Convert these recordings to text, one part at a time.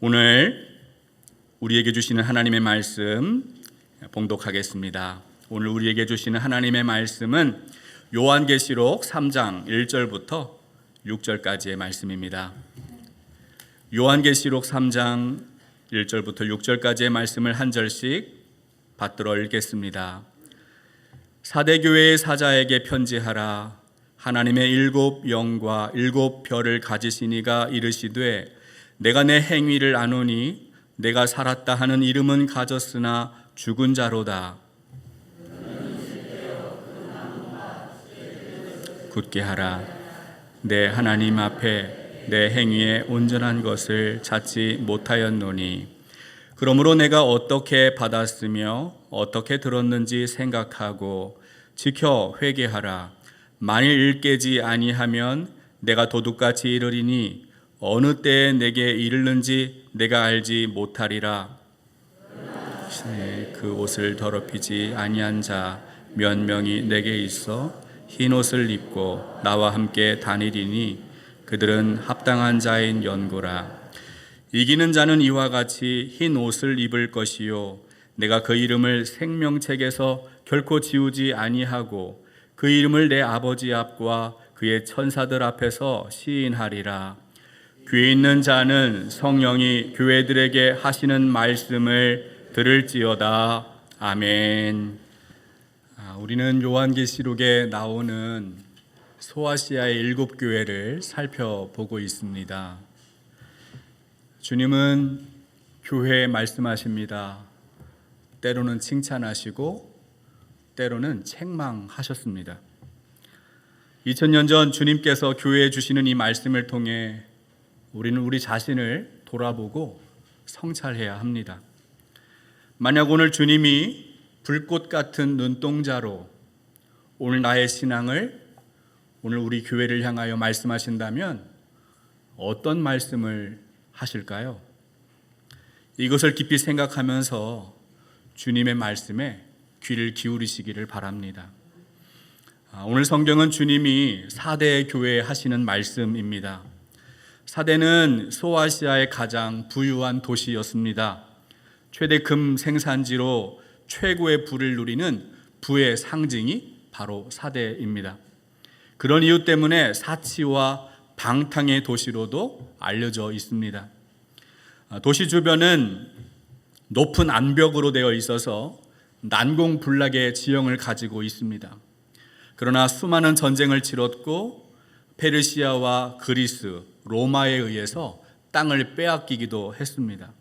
오늘 우리에게 주시는 하나님의 말씀 봉독하겠습니다. 오늘 우리에게 주시는 하나님의 말씀은 요한계시록 3장 1절부터 6절까지의 말씀입니다. 요한계시록 3장 1절부터 6절까지의 말씀을 한 절씩 받들어 읽겠습니다. 사대교회의 사자에게 편지하라. 하나님의 일곱 영과 일곱 별을 가지신 이가 이르시되 내가 내 행위를 아노니 내가 살았다 하는 이름은 가졌으나 죽은 자로다. 굳게 하라. 내 하나님 앞에 내 행위에 온전한 것을 찾지 못하였노니 그러므로 내가 어떻게 받았으며 어떻게 들었는지 생각하고 지켜 회개하라. 만일 일깨지 아니하면 내가 도둑같이 이르리니 어느 때에 내게 이르는지 내가 알지 못하리라. 그 옷을 더럽히지 아니한 자 몇 명이 내게 있어 흰 옷을 입고 나와 함께 다니리니 그들은 합당한 자인 연고라. 이기는 자는 이와 같이 흰 옷을 입을 것이요 내가 그 이름을 생명책에서 결코 지우지 아니하고 그 이름을 내 아버지 앞과 그의 천사들 앞에서 시인하리라. 귀 있는 자는 성령이 교회들에게 하시는 말씀을 들을지어다. 아멘. 우리는 요한계시록에 나오는 소아시아의 7교회를 살펴보고 있습니다. 주님은 교회에 말씀하십니다. 때로는 칭찬하시고 때로는 책망하셨습니다. 2000년 전 주님께서 교회에 주시는 이 말씀을 통해 우리는 우리 자신을 돌아보고 성찰해야 합니다. 만약 오늘 주님이 불꽃 같은 눈동자로 오늘 나의 신앙을, 오늘 우리 교회를 향하여 말씀하신다면 어떤 말씀을 하실까요? 이것을 깊이 생각하면서 주님의 말씀에 귀를 기울이시기를 바랍니다. 오늘 성경은 주님이 사대 교회에 하시는 말씀입니다. 사대는 소아시아의 가장 부유한 도시였습니다. 최대 금 생산지로 최고의 부를 누리는 부의 상징이 바로 사대입니다. 그런 이유 때문에 사치와 방탕의 도시로도 알려져 있습니다. 도시 주변은 높은 암벽으로 되어 있어서 난공불락의 지형을 가지고 있습니다. 그러나 수많은 전쟁을 치렀고 페르시아와 그리스, 로마에 의해서 땅을 빼앗기기도 했습니다.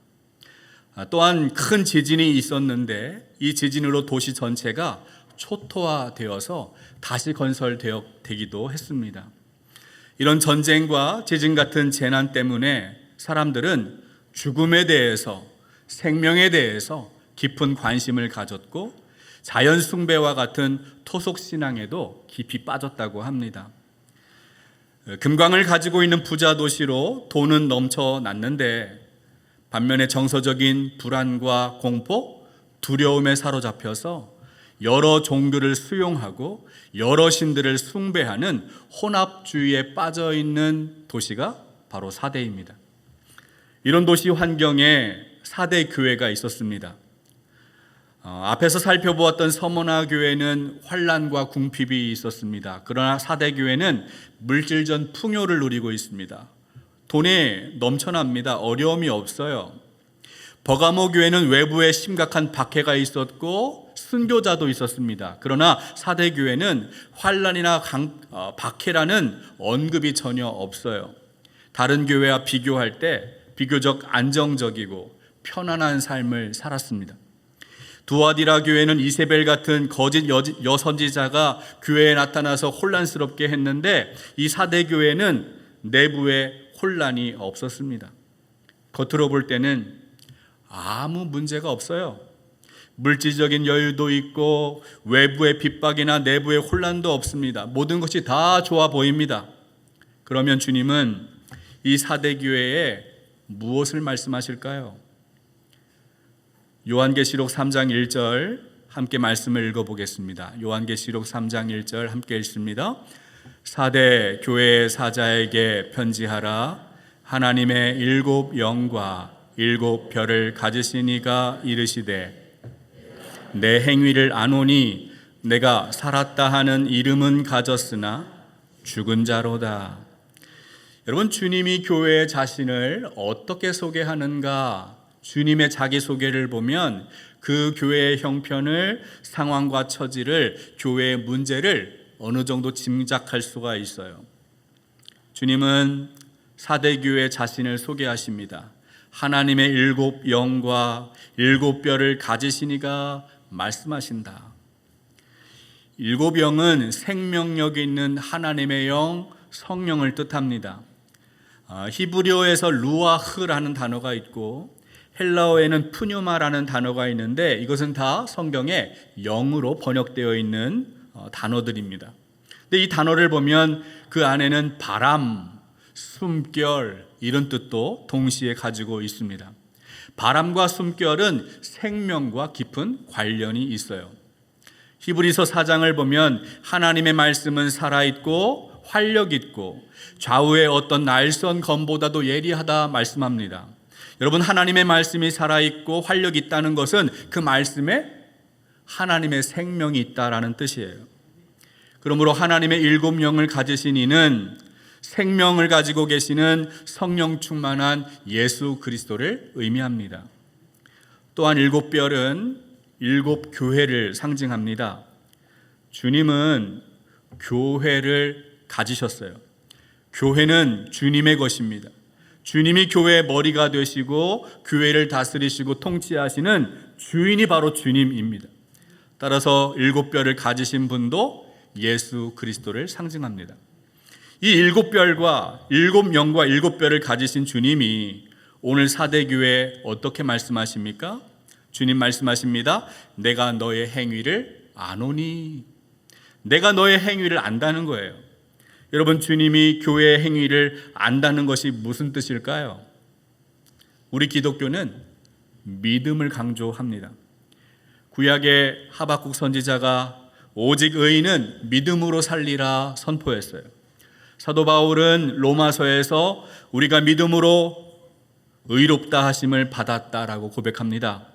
또한 큰 지진이 있었는데 이 지진으로 도시 전체가 초토화되어서 다시 건설되기도 했습니다. 이런 전쟁과 지진 같은 재난 때문에 사람들은 죽음에 대해서, 생명에 대해서 깊은 관심을 가졌고 자연 숭배와 같은 토속 신앙에도 깊이 빠졌다고 합니다. 금광을 가지고 있는 부자 도시로 돈은 넘쳐났는데 반면에 정서적인 불안과 공포, 두려움에 사로잡혀서 여러 종교를 수용하고 여러 신들을 숭배하는 혼합주의에 빠져있는 도시가 바로 사대입니다. 이런 도시 환경에 사대 교회가 있었습니다. 앞에서 살펴보았던 서머나 교회는 환란과 궁핍이 있었습니다. 그러나 사대 교회는 물질적 풍요를 누리고 있습니다. 돈이 넘쳐납니다. 어려움이 없어요. 버가모 교회는 외부에 심각한 박해가 있었고 순교자도 있었습니다. 그러나 사대 교회는 환란이나 박해라는 언급이 전혀 없어요. 다른 교회와 비교할 때 비교적 안정적이고 편안한 삶을 살았습니다. 두아디라 교회는 이세벨 같은 거짓 여선지자가 교회에 나타나서 혼란스럽게 했는데 이 사대 교회는 내부에 혼란이 없었습니다. 겉으로 볼 때는 아무 문제가 없어요. 물질적인 여유도 있고 외부의 핍박이나 내부의 혼란도 없습니다. 모든 것이 다 좋아 보입니다. 그러면 주님은 이 사대 교회에 무엇을 말씀하실까요? 요한계시록 3장 1절 함께 말씀을 읽어보겠습니다. 요한계시록 3장 1절 함께 읽습니다. 사대 교회의 사자에게 편지하라. 하나님의 일곱 영과 일곱 별을 가지신 이가 이르시되 내 행위를 아노니 내가 살았다 하는 이름은 가졌으나 죽은 자로다. 여러분, 주님이 교회 자신을 어떻게 소개하는가? 주님의 자기소개를 보면 그 교회의 형편을, 상황과 처지를, 교회의 문제를 어느 정도 짐작할 수가 있어요. 주님은 사대교회 자신을 소개하십니다. 하나님의 일곱 영과 일곱 별을 가지신 이가 말씀하신다. 일곱 영은 생명력이 있는 하나님의 영, 성령을 뜻합니다. 히브리어에서 루아흐라는 단어가 있고 헬라어에는 푸뉴마라는 단어가 있는데 이것은 다 성경에 영으로 번역되어 있는 단어들입니다. 근데 이 단어를 보면 그 안에는 바람, 숨결 이런 뜻도 동시에 가지고 있습니다. 바람과 숨결은 생명과 깊은 관련이 있어요. 히브리서 4장을 보면 하나님의 말씀은 살아있고 활력있고 좌우의 어떤 날선 검보다도 예리하다 말씀합니다. 여러분, 하나님의 말씀이 살아있고 활력이 있다는 것은 그 말씀에 하나님의 생명이 있다라는 뜻이에요. 그러므로 하나님의 일곱 영을 가지신 이는 생명을 가지고 계시는 성령 충만한 예수 그리스도를 의미합니다. 또한 일곱 별은 일곱 교회를 상징합니다. 주님은 교회를 가지셨어요. 교회는 주님의 것입니다. 주님이 교회의 머리가 되시고 교회를 다스리시고 통치하시는 주인이 바로 주님입니다. 따라서 일곱 별을 가지신 분도 예수 그리스도를 상징합니다. 이 일곱 별과 일곱 영과 일곱 별을 가지신 주님이 오늘 사대교회에 어떻게 말씀하십니까? 주님 말씀하십니다. 내가 너의 행위를 아노니. 내가 너의 행위를 안다는 거예요. 여러분, 주님이 교회의 행위를 안다는 것이 무슨 뜻일까요? 우리 기독교는 믿음을 강조합니다. 구약의 하박국 선지자가 오직 의인은 믿음으로 살리라 선포했어요. 사도 바울은 로마서에서 우리가 믿음으로 의롭다 하심을 받았다라고 고백합니다.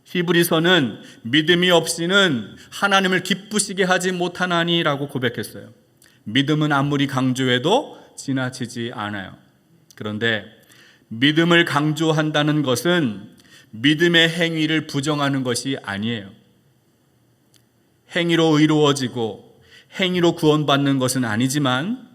히브리서는 믿음이 없이는 하나님을 기쁘시게 하지 못하나니라고 고백했어요. 믿음은 아무리 강조해도 지나치지 않아요. 그런데 믿음을 강조한다는 것은 믿음의 행위를 부정하는 것이 아니에요. 행위로 의로워지고 행위로 구원받는 것은 아니지만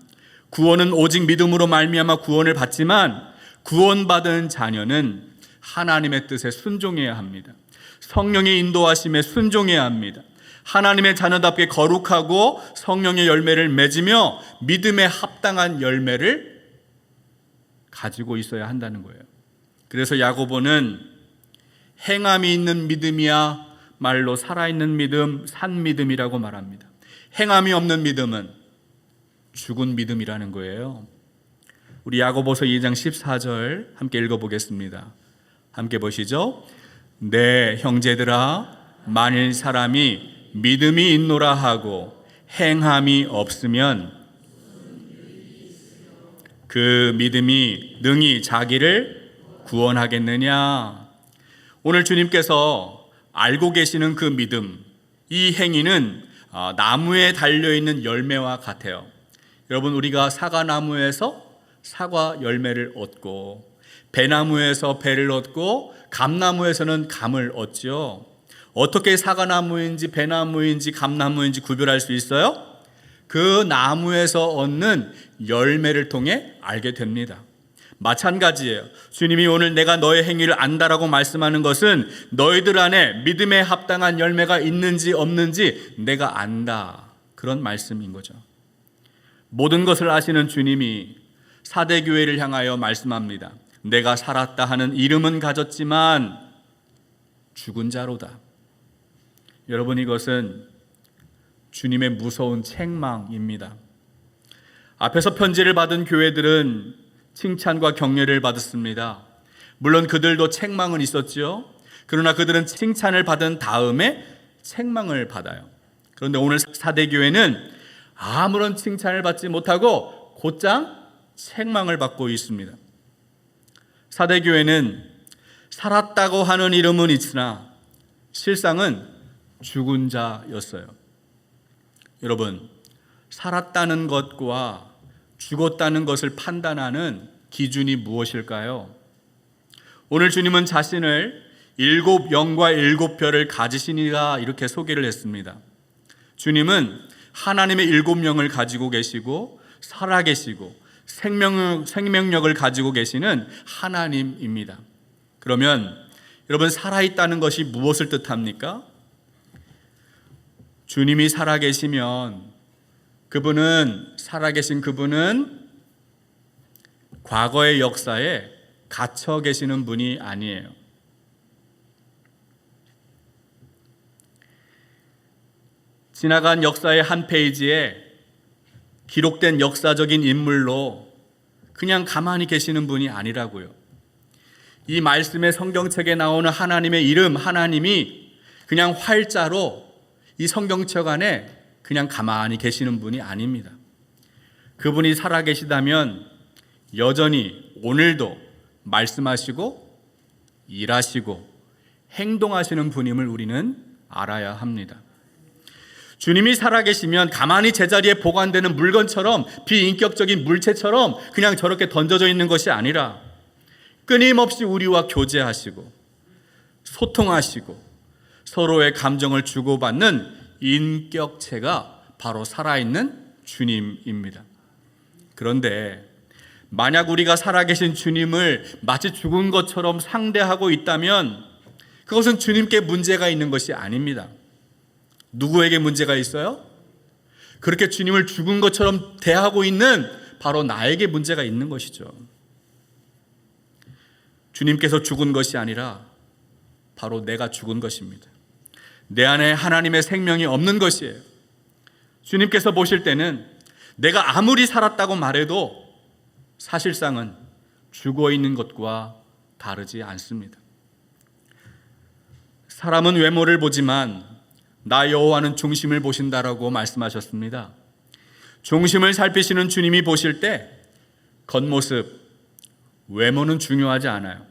구원은 오직 믿음으로 말미암아 구원을 받지만 구원받은 자녀는 하나님의 뜻에 순종해야 합니다. 성령의 인도하심에 순종해야 합니다. 하나님의 자녀답게 거룩하고 성령의 열매를 맺으며 믿음에 합당한 열매를 가지고 있어야 한다는 거예요. 그래서 야고보는 행함이 있는 믿음이야 말로 살아있는 믿음, 산 믿음이라고 말합니다. 행함이 없는 믿음은 죽은 믿음이라는 거예요. 우리 야고보서 2장 14절 함께 읽어보겠습니다. 함께 보시죠. 내 형제들아, 만일 사람이 믿음이 있노라 하고 행함이 없으면 그 믿음이 능히 자기를 구원하겠느냐. 오늘 주님께서 알고 계시는 그 믿음, 이 행위는 나무에 달려있는 열매와 같아요. 여러분, 우리가 사과나무에서 사과 열매를 얻고 배나무에서 배를 얻고 감나무에서는 감을 얻죠. 어떻게 사과나무인지 배나무인지 감나무인지 구별할 수 있어요? 그 나무에서 얻는 열매를 통해 알게 됩니다. 마찬가지예요. 주님이 오늘 내가 너의 행위를 안다라고 말씀하는 것은 너희들 안에 믿음에 합당한 열매가 있는지 없는지 내가 안다, 그런 말씀인 거죠. 모든 것을 아시는 주님이 사대교회를 향하여 말씀합니다. 내가 살았다 하는 이름은 가졌지만 죽은 자로다. 여러분, 이것은 주님의 무서운 책망입니다. 앞에서 편지를 받은 교회들은 칭찬과 격려를 받았습니다. 물론 그들도 책망은 있었지요. 그러나 그들은 칭찬을 받은 다음에 책망을 받아요. 그런데 오늘 사대교회는 아무런 칭찬을 받지 못하고 곧장 책망을 받고 있습니다. 사대교회는 살았다고 하는 이름은 있으나 실상은 죽은 자였어요. 여러분, 살았다는 것과 죽었다는 것을 판단하는 기준이 무엇일까요? 오늘 주님은 자신을 7영과 7별을 가지신 이가 이렇게 소개를 했습니다. 주님은 하나님의 7영을 가지고 계시고 살아계시고 생명력을 가지고 계시는 하나님입니다. 그러면 여러분, 살아있다는 것이 무엇을 뜻합니까? 주님이 살아계시면 살아계신 그분은 과거의 역사에 갇혀 계시는 분이 아니에요. 지나간 역사의 한 페이지에 기록된 역사적인 인물로 그냥 가만히 계시는 분이 아니라고요. 이 말씀의 성경책에 나오는 하나님의 이름, 하나님이 그냥 활자로 이 성경책 안에 그냥 가만히 계시는 분이 아닙니다. 그분이 살아계시다면 여전히 오늘도 말씀하시고 일하시고 행동하시는 분임을 우리는 알아야 합니다. 주님이 살아계시면 가만히 제자리에 보관되는 물건처럼, 비인격적인 물체처럼 그냥 저렇게 던져져 있는 것이 아니라 끊임없이 우리와 교제하시고 소통하시고 서로의 감정을 주고받는 인격체가 바로 살아있는 주님입니다. 그런데 만약 우리가 살아계신 주님을 마치 죽은 것처럼 상대하고 있다면 그것은 주님께 문제가 있는 것이 아닙니다. 누구에게 문제가 있어요? 그렇게 주님을 죽은 것처럼 대하고 있는 바로 나에게 문제가 있는 것이죠. 주님께서 죽은 것이 아니라 바로 내가 죽은 것입니다. 내 안에 하나님의 생명이 없는 것이에요. 주님께서 보실 때는 내가 아무리 살았다고 말해도 사실상은 죽어 있는 것과 다르지 않습니다. 사람은 외모를 보지만 나 여호와는 중심을 보신다라고 말씀하셨습니다. 중심을 살피시는 주님이 보실 때 겉모습, 외모는 중요하지 않아요.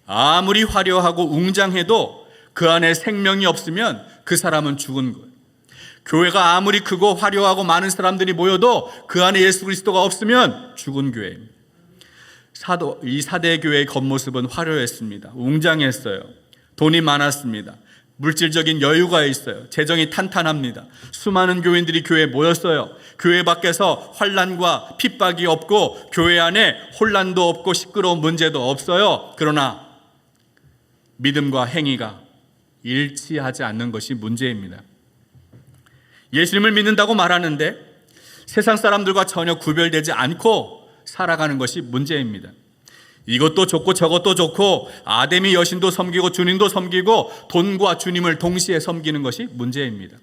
아무리 화려하고 웅장해도 그 안에 생명이 없으면 그 사람은 죽은 거예요. 교회가 아무리 크고 화려하고 많은 사람들이 모여도 그 안에 예수 그리스도가 없으면 죽은 교회입니다. 이 사대 교회의 겉모습은 화려했습니다. 웅장했어요. 돈이 많았습니다. 물질적인 여유가 있어요. 재정이 탄탄합니다. 수많은 교인들이 교회에 모였어요. 교회 밖에서 환난과 핍박이 없고 교회 안에 혼란도 없고 시끄러운 문제도 없어요. 그러나 믿음과 행위가 일치하지 않는 것이 문제입니다. 예수님을 믿는다고 말하는데 세상 사람들과 전혀 구별되지 않고 살아가는 것이 문제입니다. 이것도 좋고 저것도 좋고 아데미 여신도 섬기고 주님도 섬기고 돈과 주님을 동시에 섬기는 것이 문제입니다.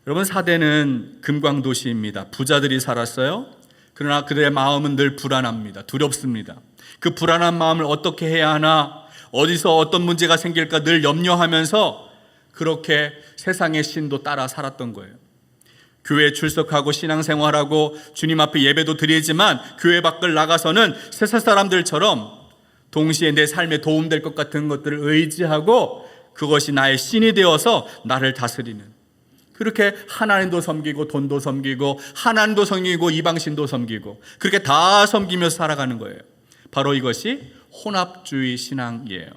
여러분, 사대는 금광도시입니다. 부자들이 살았어요. 그러나 그들의 마음은 늘 불안합니다. 두렵습니다. 그 불안한 마음을 어떻게 해야 하나, 어디서 어떤 문제가 생길까 늘 염려하면서 그렇게 세상의 신도 따라 살았던 거예요. 교회에 출석하고 신앙생활하고 주님 앞에 예배도 드리지만 교회 밖을 나가서는 세상 사람들처럼 동시에 내 삶에 도움될 것 같은 것들을 의지하고 그것이 나의 신이 되어서 나를 다스리는, 그렇게 하나님도 섬기고 돈도 섬기고 하나님도 섬기고 이방신도 섬기고 그렇게 다 섬기며 살아가는 거예요. 바로 이것이 혼합주의 신앙이에요.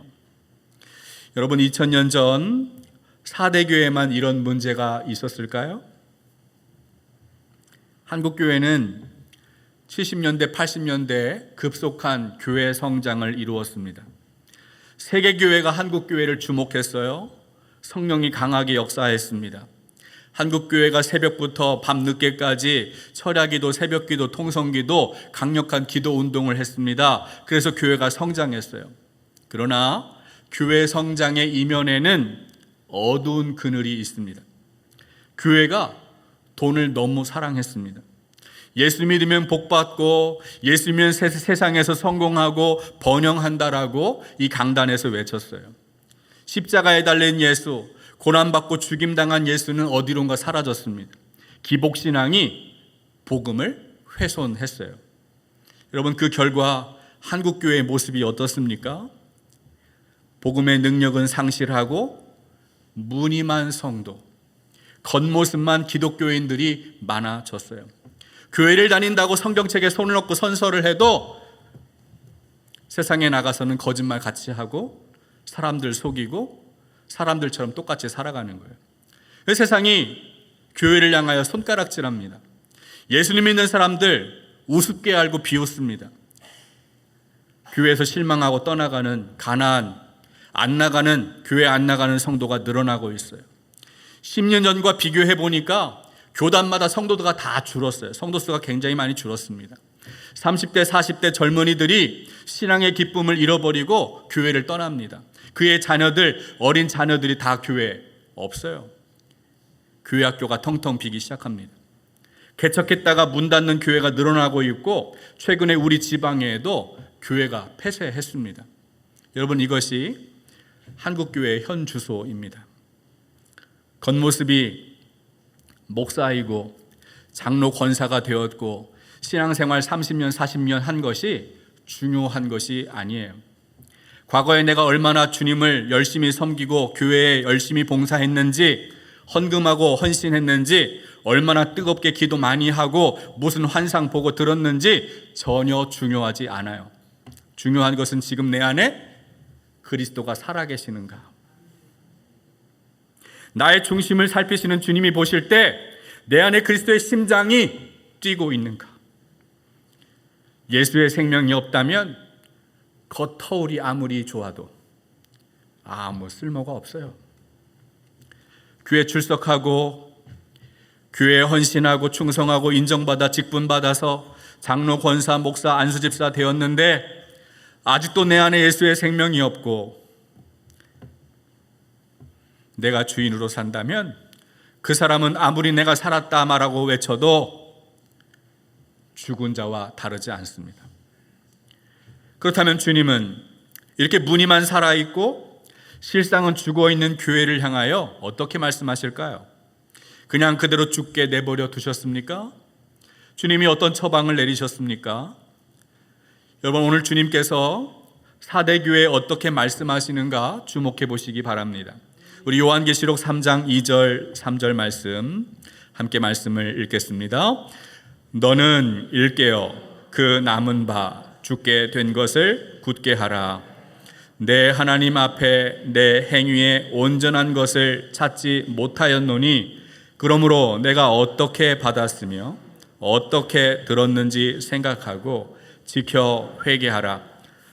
여러분, 2000년 전 사대교회만 이런 문제가 있었을까요? 한국교회는 70년대, 80년대에 급속한 교회 성장을 이루었습니다. 세계교회가 한국교회를 주목했어요. 성령이 강하게 역사했습니다. 한국교회가 새벽부터 밤늦게까지 철야기도, 새벽기도, 통성기도, 강력한 기도 운동을 했습니다. 그래서 교회가 성장했어요. 그러나 교회 성장의 이면에는 어두운 그늘이 있습니다. 교회가 돈을 너무 사랑했습니다. 예수 믿으면 복받고 예수 믿으면 세상에서 성공하고 번영한다라고 이 강단에서 외쳤어요. 십자가에 달린 예수, 고난받고 죽임당한 예수는 어디론가 사라졌습니다. 기복신앙이 복음을 훼손했어요. 여러분, 그 결과 한국 교회의 모습이 어떻습니까? 복음의 능력은 상실하고 무늬만 성도, 겉모습만 기독교인들이 많아졌어요. 교회를 다닌다고 성경책에 손을 얹고 선서를 해도 세상에 나가서는 거짓말 같이 하고 사람들 속이고 사람들처럼 똑같이 살아가는 거예요. 세상이 교회를 향하여 손가락질합니다. 예수님 믿는 사람들 우습게 알고 비웃습니다. 교회에서 실망하고 떠나가는 가난한 교회 안 나가는 성도가 늘어나고 있어요. 10년 전과 비교해 보니까 교단마다 성도가 다 줄었어요. 성도 수가 굉장히 많이 줄었습니다. 30대, 40대 젊은이들이 신앙의 기쁨을 잃어버리고 교회를 떠납니다. 그의 자녀들, 어린 자녀들이 다 교회에 없어요. 교회 학교가 텅텅 비기 시작합니다. 개척했다가 문 닫는 교회가 늘어나고 있고 최근에 우리 지방에도 교회가 폐쇄했습니다. 여러분, 이것이 한국교회의 현 주소입니다. 겉모습이 목사이고 장로 권사가 되었고 신앙생활 30년 40년 한 것이 중요한 것이 아니에요. 과거에 내가 얼마나 주님을 열심히 섬기고 교회에 열심히 봉사했는지, 헌금하고 헌신했는지, 얼마나 뜨겁게 기도 많이 하고 무슨 환상 보고 들었는지 전혀 중요하지 않아요. 중요한 것은 지금 내 안에 그리스도가 살아계시는가. 나의 중심을 살피시는 주님이 보실 때 내 안에 그리스도의 심장이 뛰고 있는가. 예수의 생명이 없다면 겉터울이 아무리 좋아도 아무 쓸모가 없어요. 교회 출석하고 교회에 헌신하고 충성하고 인정받아 직분받아서 장로, 권사, 목사, 안수집사 되었는데 아직도 내 안에 예수의 생명이 없고 내가 주인으로 산다면 그 사람은 아무리 내가 살았다 말하고 외쳐도 죽은 자와 다르지 않습니다. 그렇다면 주님은 이렇게 무늬만 살아있고 실상은 죽어있는 교회를 향하여 어떻게 말씀하실까요? 그냥 그대로 죽게 내버려 두셨습니까? 주님이 어떤 처방을 내리셨습니까? 여러분, 오늘 주님께서 사대교회에 어떻게 말씀하시는가 주목해 보시기 바랍니다. 우리 요한계시록 3장 2절 3절 말씀 함께 말씀을 읽겠습니다. 너는 일깨어 그 남은 바 죽게 된 것을 굳게 하라. 내 하나님 앞에 내 행위에 온전한 것을 찾지 못하였노니 그러므로 내가 어떻게 받았으며 어떻게 들었는지 생각하고 지켜 회개하라.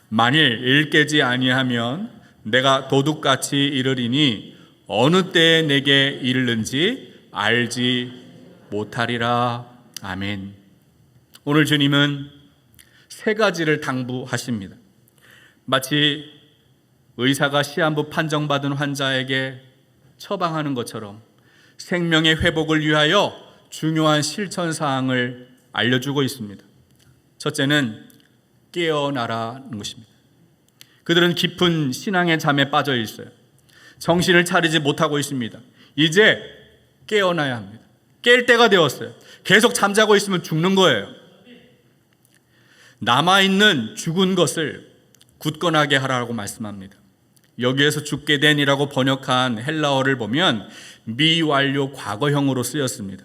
만일 일깨지 아니하면 내가 도둑같이 이르리니 어느 때에 내게 이르는지 알지 못하리라. 아멘. 오늘 주님은 세 가지를 당부하십니다. 마치 의사가 시한부 판정받은 환자에게 처방하는 것처럼 생명의 회복을 위하여 중요한 실천사항을 알려주고 있습니다. 첫째는 깨어나라는 것입니다. 그들은 깊은 신앙의 잠에 빠져 있어요. 정신을 차리지 못하고 있습니다. 이제 깨어나야 합니다. 깰 때가 되었어요. 계속 잠자고 있으면 죽는 거예요. 남아있는 죽은 것을 굳건하게 하라고 말씀합니다. 여기에서 죽게 된이라고 번역한 헬라어를 보면 미완료 과거형으로 쓰였습니다.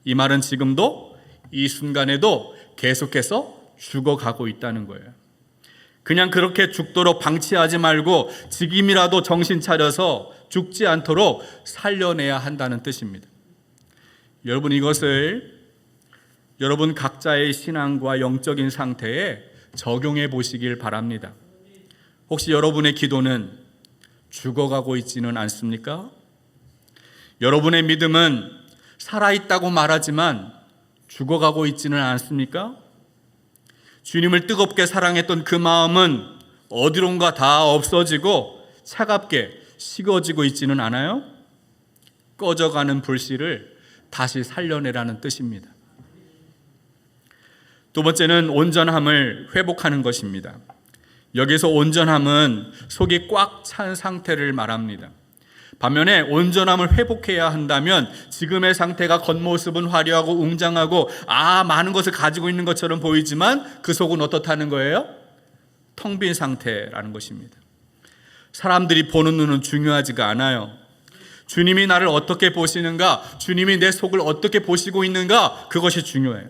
이 말은 지금도 이 순간에도 계속해서 죽어가고 있다는 거예요. 그냥 그렇게 죽도록 방치하지 말고 지금이라도 정신 차려서 죽지 않도록 살려내야 한다는 뜻입니다. 여러분, 이것을 여러분 각자의 신앙과 영적인 상태에 적용해 보시길 바랍니다. 혹시 여러분의 기도는 죽어가고 있지는 않습니까? 여러분의 믿음은 살아있다고 말하지만 죽어가고 있지는 않습니까? 주님을 뜨겁게 사랑했던 그 마음은 어디론가 다 없어지고 차갑게 식어지고 있지는 않아요? 꺼져가는 불씨를 다시 살려내라는 뜻입니다. 두 번째는 온전함을 회복하는 것입니다. 여기서 온전함은 속이 꽉 찬 상태를 말합니다. 반면에 온전함을 회복해야 한다면 지금의 상태가 겉모습은 화려하고 웅장하고 많은 것을 가지고 있는 것처럼 보이지만 그 속은 어떻다는 거예요? 텅 빈 상태라는 것입니다. 사람들이 보는 눈은 중요하지가 않아요. 주님이 나를 어떻게 보시는가, 주님이 내 속을 어떻게 보시고 있는가, 그것이 중요해요.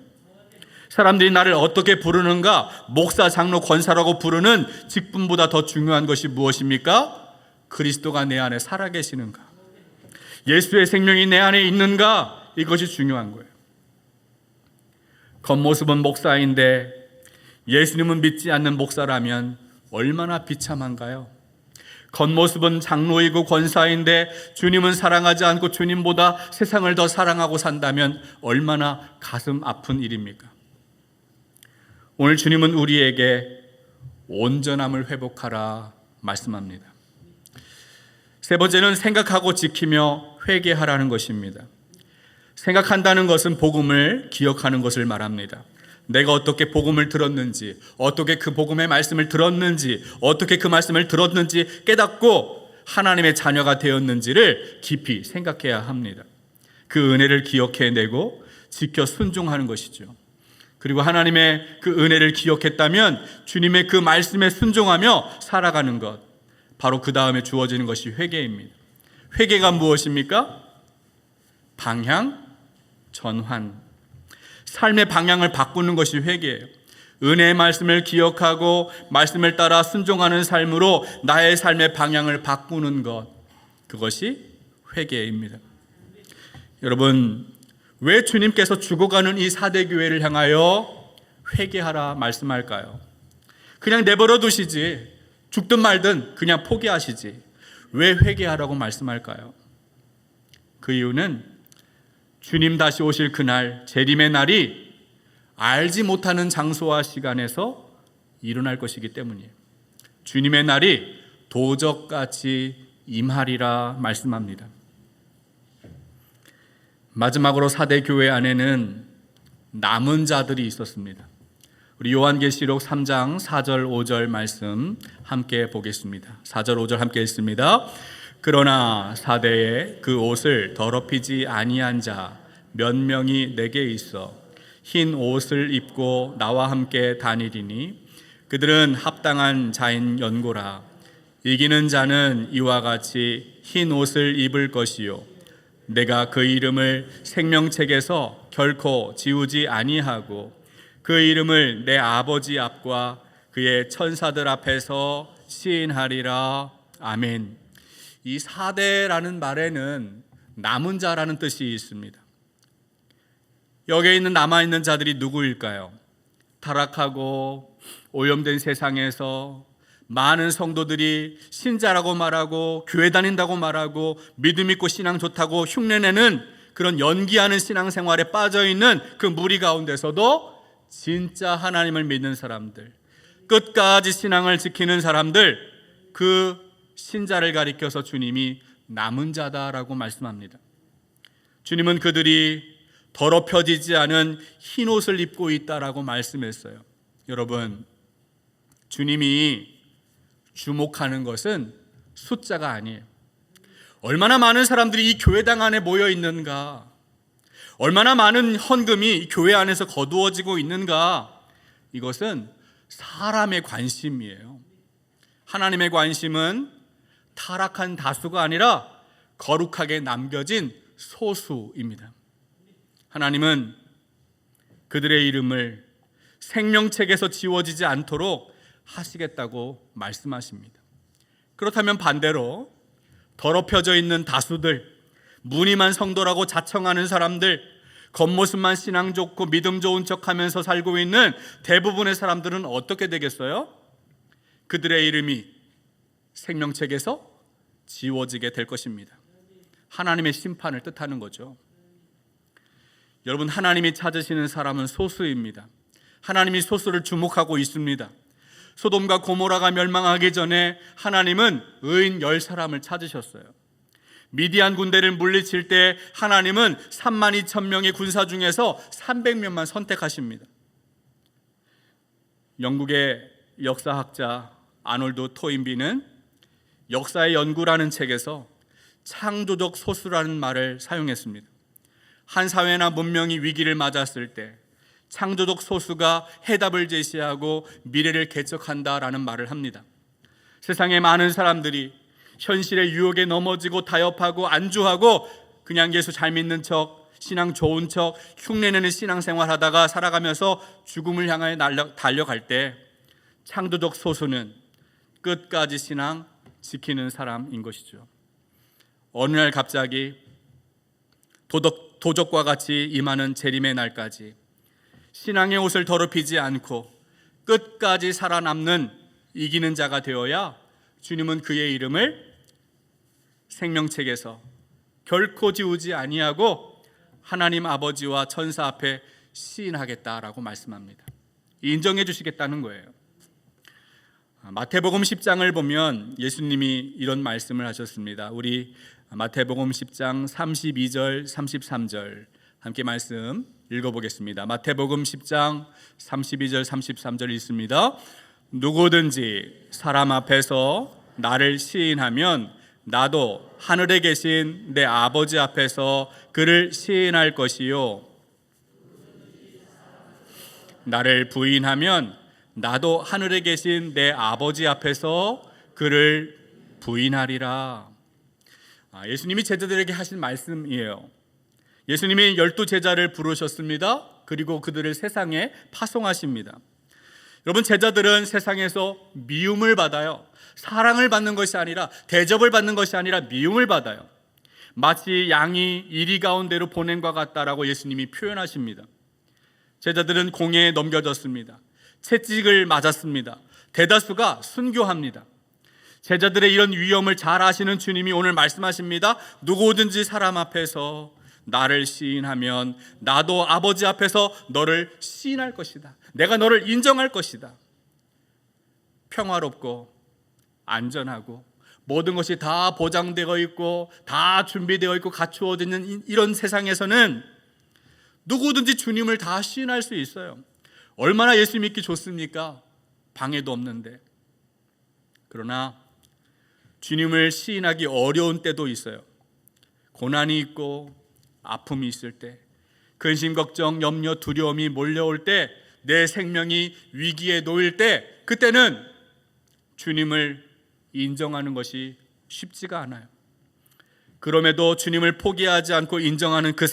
사람들이 나를 어떻게 부르는가, 목사, 장로, 권사라고 부르는 직분보다 더 중요한 것이 무엇입니까? 그리스도가 내 안에 살아계시는가, 예수의 생명이 내 안에 있는가, 이것이 중요한 거예요. 겉모습은 목사인데 예수님은 믿지 않는 목사라면 얼마나 비참한가요? 겉모습은 장로이고 권사인데 주님은 사랑하지 않고 주님보다 세상을 더 사랑하고 산다면 얼마나 가슴 아픈 일입니까? 오늘 주님은 우리에게 온전함을 회복하라 말씀합니다. 세 번째는 생각하고 지키며 회개하라는 것입니다. 생각한다는 것은 복음을 기억하는 것을 말합니다. 내가 어떻게 복음을 들었는지, 어떻게 그 복음의 말씀을 들었는지, 어떻게 그 말씀을 들었는지 깨닫고 하나님의 자녀가 되었는지를 깊이 생각해야 합니다. 그 은혜를 기억해내고 지켜 순종하는 것이죠. 그리고 하나님의 그 은혜를 기억했다면 주님의 그 말씀에 순종하며 살아가는 것, 바로 그 다음에 주어지는 것이 회개입니다. 회개가 무엇입니까? 방향, 전환. 삶의 방향을 바꾸는 것이 회개예요. 은혜의 말씀을 기억하고 말씀을 따라 순종하는 삶으로 나의 삶의 방향을 바꾸는 것, 그것이 회개입니다. 여러분, 왜 주님께서 죽어가는 이 사대교회를 향하여 회개하라 말씀할까요? 그냥 내버려 두시지, 죽든 말든 그냥 포기하시지, 왜 회개하라고 말씀할까요? 그 이유는 주님 다시 오실 그날, 재림의 날이 알지 못하는 장소와 시간에서 일어날 것이기 때문이에요. 주님의 날이 도적같이 임하리라 말씀합니다. 마지막으로 사대 교회 안에는 남은 자들이 있었습니다. 우리 요한계시록 3장 4절 5절 말씀 함께 보겠습니다. 4절 5절 함께 읽습니다. 그러나 사대에 그 옷을 더럽히지 아니한 자 몇 명이 내게 있어 흰 옷을 입고 나와 함께 다니리니 그들은 합당한 자인 연고라. 이기는 자는 이와 같이 흰 옷을 입을 것이요 내가 그 이름을 생명책에서 결코 지우지 아니하고 그 이름을 내 아버지 앞과 그의 천사들 앞에서 시인하리라. 아멘. 이 사대라는 말에는 남은 자라는 뜻이 있습니다. 여기에 있는 남아있는 자들이 누구일까요? 타락하고 오염된 세상에서 많은 성도들이 신자라고 말하고 교회 다닌다고 말하고 믿음 있고 신앙 좋다고 흉내내는 그런 연기하는 신앙생활에 빠져있는 그 무리 가운데서도 진짜 하나님을 믿는 사람들, 끝까지 신앙을 지키는 사람들, 그 신자를 가리켜서 주님이 남은 자다라고 말씀합니다. 주님은 그들이 더럽혀지지 않은 흰 옷을 입고 있다라고 말씀했어요. 여러분, 주님이 주목하는 것은 숫자가 아니에요. 얼마나 많은 사람들이 이 교회당 안에 모여 있는가, 얼마나 많은 헌금이 이 교회 안에서 거두어지고 있는가, 이것은 사람의 관심이에요. 하나님의 관심은 타락한 다수가 아니라 거룩하게 남겨진 소수입니다. 하나님은 그들의 이름을 생명책에서 지워지지 않도록 하시겠다고 말씀하십니다. 그렇다면 반대로 더럽혀져 있는 다수들, 무늬만 성도라고 자청하는 사람들, 겉모습만 신앙 좋고 믿음 좋은 척하면서 살고 있는 대부분의 사람들은 어떻게 되겠어요? 그들의 이름이 생명책에서 지워지게 될 것입니다. 하나님의 심판을 뜻하는 거죠. 여러분, 하나님이 찾으시는 사람은 소수입니다. 하나님이 소수를 주목하고 있습니다. 소돔과 고모라가 멸망하기 전에 하나님은 의인 10사람을 찾으셨어요. 미디안 군대를 물리칠 때 하나님은 32,000명의 군사 중에서 300명만 선택하십니다. 영국의 역사학자 아놀드 토인비는 역사의 연구라는 책에서 창조적 소수라는 말을 사용했습니다. 한 사회나 문명이 위기를 맞았을 때 창조적 소수가 해답을 제시하고 미래를 개척한다라는 말을 합니다. 세상의 많은 사람들이 현실의 유혹에 넘어지고 타협하고 안주하고 그냥 예수 잘 믿는 척, 신앙 좋은 척, 흉내내는 신앙생활 하다가 살아가면서 죽음을 향해 달려갈 때 창조적 소수는 끝까지 신앙 지키는 사람인 것이죠. 어느 날 갑자기 도적과 같이 임하는 재림의 날까지 신앙의 옷을 더럽히지 않고 끝까지 살아남는 이기는 자가 되어야 주님은 그의 이름을 생명책에서 결코 지우지 아니하고 하나님 아버지와 천사 앞에 시인하겠다라고 말씀합니다. 인정해 주시겠다는 거예요. 마태복음 10장을 보면 예수님이 이런 말씀을 하셨습니다. 우리 마태복음 10장 32절 33절 함께 말씀 읽어보겠습니다. 마태복음 10장 32절 33절 읽습니다. 누구든지 사람 앞에서 나를 시인하면 나도 하늘에 계신 내 아버지 앞에서 그를 시인할 것이요, 나를 부인하면 나도 하늘에 계신 내 아버지 앞에서 그를 부인하리라. 예수님이 제자들에게 하신 말씀이에요. 예수님이 12제자를 부르셨습니다. 그리고 그들을 세상에 파송하십니다. 여러분, 제자들은 세상에서 미움을 받아요. 사랑을 받는 것이 아니라, 대접을 받는 것이 아니라 미움을 받아요. 마치 양이 이리 가운데로 보냄과 같다라고 예수님이 표현하십니다. 제자들은 공회에 넘겨졌습니다. 채찍을 맞았습니다. 대다수가 순교합니다. 제자들의 이런 위험을 잘 아시는 주님이 오늘 말씀하십니다. 누구든지 사람 앞에서 나를 시인하면 나도 아버지 앞에서 너를 시인할 것이다. 내가 너를 인정할 것이다. 평화롭고 안전하고 모든 것이 다 보장되어 있고 다 준비되어 있고 갖추어져 있는 이런 세상에서는 누구든지 주님을 다 시인할 수 있어요. 얼마나 예수 믿기 좋습니까? 방해도 없는데. 그러나 주님을 시인하기 어려운 때도 있어요. 고난이 있고 아픔이 있을 때, 근심, 걱정, 염려, 두려움이 몰려올 때, 내 생명이 위기에 놓일 때, 그때는 주님을 인정하는 것이 쉽지가 않아요. 그럼에도 주님을 포기하지 않고 인정하는 그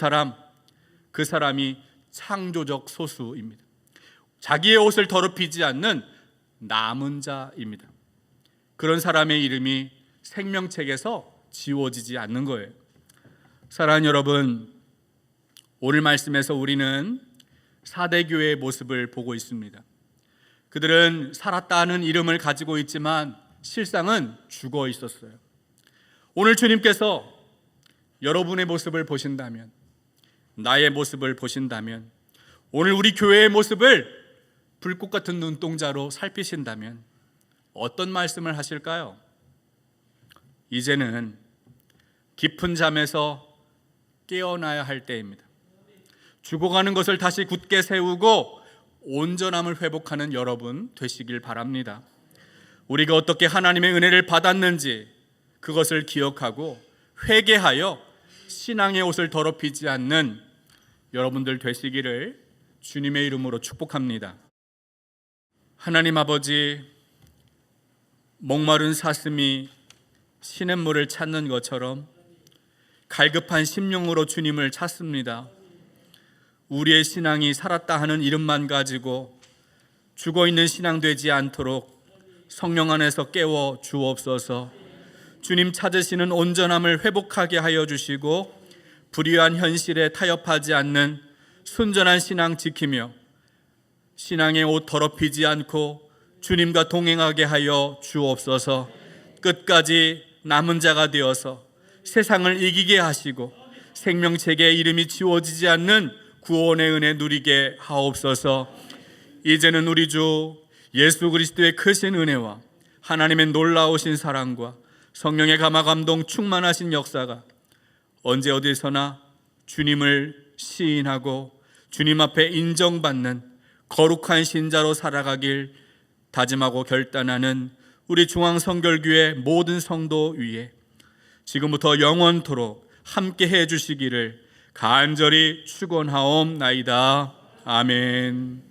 사람이 창조적 소수입니다. 자기의 옷을 더럽히지 않는 남은 자입니다. 그런 사람의 이름이 생명책에서 지워지지 않는 거예요. 사랑하는 여러분, 오늘 말씀에서 우리는 4대 교회의 모습을 보고 있습니다. 그들은 살았다는 이름을 가지고 있지만 실상은 죽어 있었어요. 오늘 주님께서 여러분의 모습을 보신다면, 나의 모습을 보신다면, 오늘 우리 교회의 모습을 불꽃 같은 눈동자로 살피신다면 어떤 말씀을 하실까요? 이제는 깊은 잠에서 깨어나야 할 때입니다. 죽어가는 것을 다시 굳게 세우고 온전함을 회복하는 여러분 되시길 바랍니다. 우리가 어떻게 하나님의 은혜를 받았는지 그것을 기억하고 회개하여 신앙의 옷을 더럽히지 않는 여러분들 되시기를 주님의 이름으로 축복합니다. 하나님 아버지, 목마른 사슴이 시냇물을 찾는 것처럼 갈급한 심령으로 주님을 찾습니다. 우리의 신앙이 살았다 하는 이름만 가지고 죽어있는 신앙 되지 않도록 성령 안에서 깨워 주옵소서. 주님 찾으시는 온전함을 회복하게 하여 주시고 불의한 현실에 타협하지 않는 순전한 신앙 지키며 신앙의 옷 더럽히지 않고 주님과 동행하게 하여 주옵소서. 끝까지 남은 자가 되어서 세상을 이기게 하시고 생명책에 이름이 지워지지 않는 구원의 은혜 누리게 하옵소서. 이제는 우리 주 예수 그리스도의 크신 은혜와 하나님의 놀라우신 사랑과 성령의 감화 감동 충만하신 역사가 언제 어디서나 주님을 시인하고 주님 앞에 인정받는 거룩한 신자로 살아가길 다짐하고 결단하는 우리 중앙성결교회 모든 성도 위에 지금부터 영원토록 함께 해 주시기를 간절히 축원하옵나이다. 아멘.